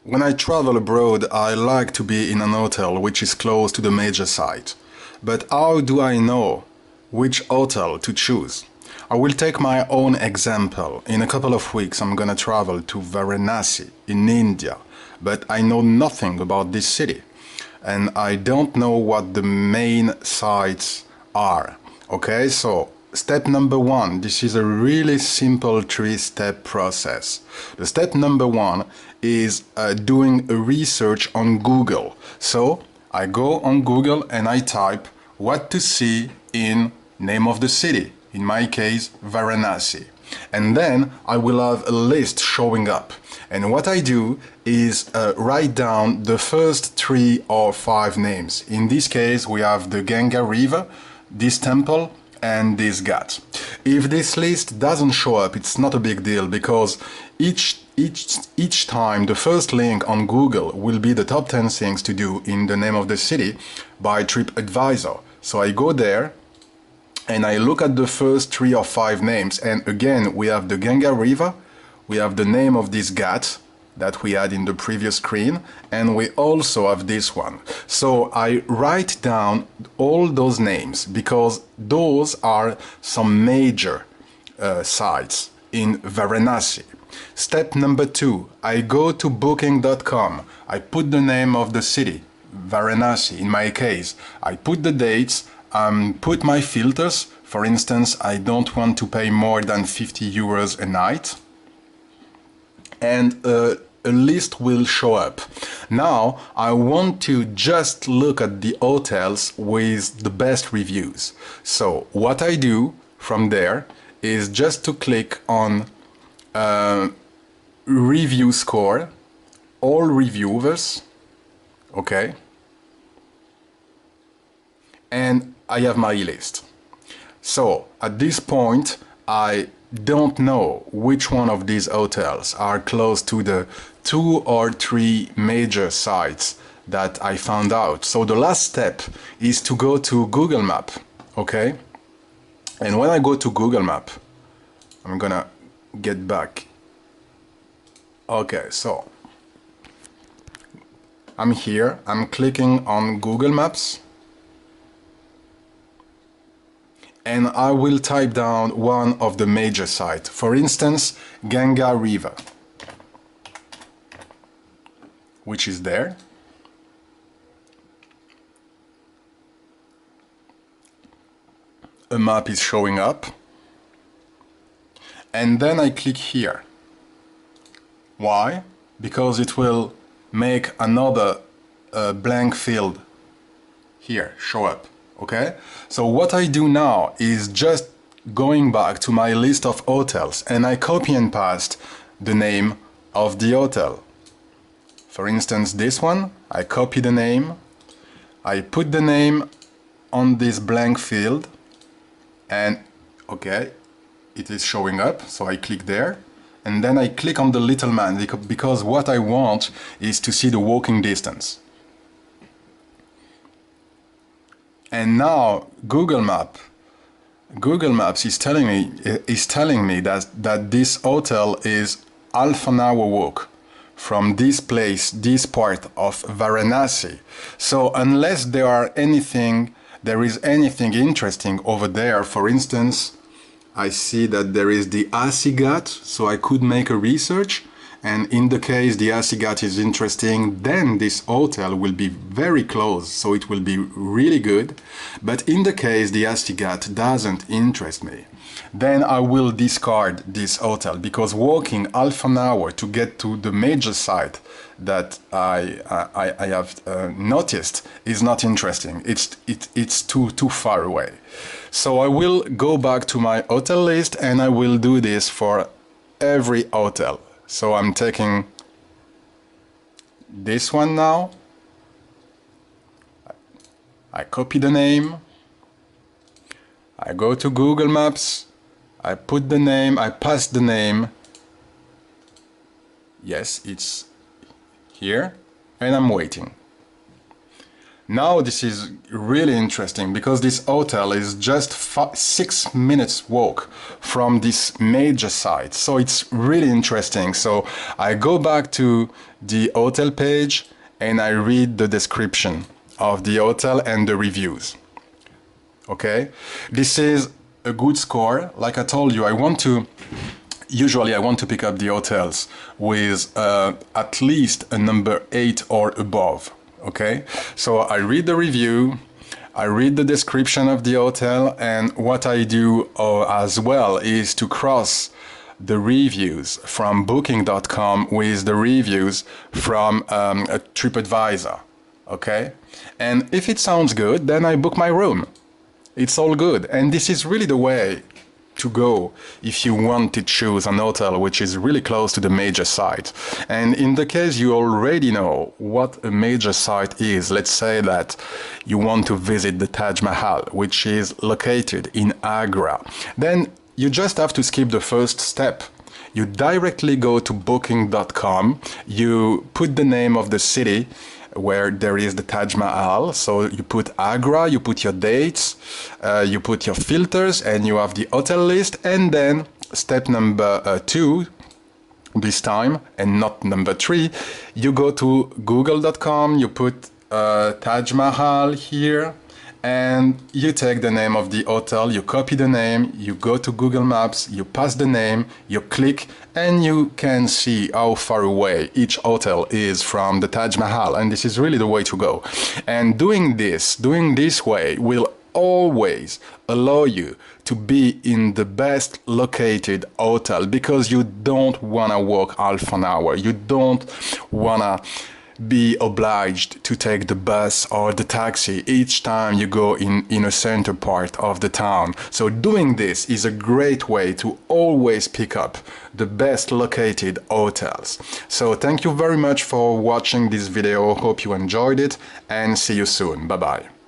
When I travel abroad, I like to be in an hotel which is close to the major site. But how do I know which hotel to choose? I will take my own example. In a couple of weeks, I'm gonna travel to Varanasi in India, but I know nothing about this city and I don't know what the main sites are. Okay, so step number one, this is a really simple three-step process. The step number one is doing a research on Google. So I go on Google and I type what to see in name of the city, in my case Varanasi, and then I will have a list showing up, and what I do is write down the first 3 or 5 names. In this case we have the Ganga River, this temple and this Ghat. If this list doesn't show up, it's not a big deal, because each time the first link on Google will be the top 10 things to do in the name of the city by TripAdvisor. So I go there and I look at the first 3 or 5 names, and again we have the Ganga River, we have the name of this Ghat that we had in the previous screen, and we also have this one. So I write down all those names because those are some major sites in Varanasi. Step number 2, I go to booking.com, I put the name of the city, Varanasi in my case, I put the dates, put my filters. For instance, I don't want to pay more than 50 euros a night, and a list will show up. Now I want to just look at the hotels with the best reviews. So what I do from there is just to click on review score, all reviewers, okay, and I have my list. So at this point I don't know which one of these hotels are close to the 2 or 3 major sites that I found out. So the last step is to go to Google Map, okay? And when I go to Google Map, I'm gonna get back. Okay, so I'm here, I'm clicking on Google Maps, and I will type down one of the major sites, for instance Ganga River, which is there. A map is showing up, and then I click here. Why? Because it will make another blank field here show up. Okay, so what I do now is just going back to my list of hotels and I copy and paste the name of the hotel. For instance, this one, I copy the name, I put the name on this blank field, and okay, it is showing up, so I click there, and then I click on the little man because what I want is to see the walking distance. And now Google Maps is telling me that this hotel is half an hour walk from this place, this part of Varanasi. So unless there is anything interesting over there, for instance, I see that there is the Asi Ghat, so I could make a research, and in the case the Asi Ghat is interesting, then this hotel will be very close, so it will be really good. But in the case the Asi Ghat doesn't interest me, then I will discard this hotel, because walking half an hour to get to the major site that I have noticed is not interesting. It's too far away. So I will go back to my hotel list and I will do this for every hotel. So I'm taking this one now, I copy the name, I go to Google Maps, I put the name, I paste the name, yes, it's here, and I'm waiting. Now this is really interesting because this hotel is just 6 minutes walk from this major site. So it's really interesting. So I go back to the hotel page and I read the description of the hotel and the reviews. Okay, this is a good score. Like I told you, usually I want to pick up the hotels with at least a number 8 or above. Okay, so I read the review, I read the description of the hotel, and what I do as well is to cross the reviews from booking.com with the reviews from a TripAdvisor. Okay, and if it sounds good, then I book my room. It's all good, and this is really the way to go if you want to choose an hotel which is really close to the major site. And in the case you already know what a major site is, let's say that you want to visit the Taj Mahal, which is located in Agra, then you just have to skip the first step. You directly go to booking.com, you put the name of the city where there is the Taj Mahal, so you put Agra, you put your dates, you put your filters, and you have the hotel list. And then step number 2 this time, and not number 3, you go to google.com, you put Taj Mahal here, and you take the name of the hotel, you copy the name, you go to Google Maps, you pass the name, you click, and you can see how far away each hotel is from the Taj Mahal. And this is really the way to go. And doing this way will always allow you to be in the best located hotel, because you don't want to walk half an hour. You don't want to be obliged to take the bus or the taxi each time you go in a center part of the town. So doing this is a great way to always pick up the best located hotels. So thank you very much for watching this video. Hope you enjoyed it, and see you soon. Bye bye.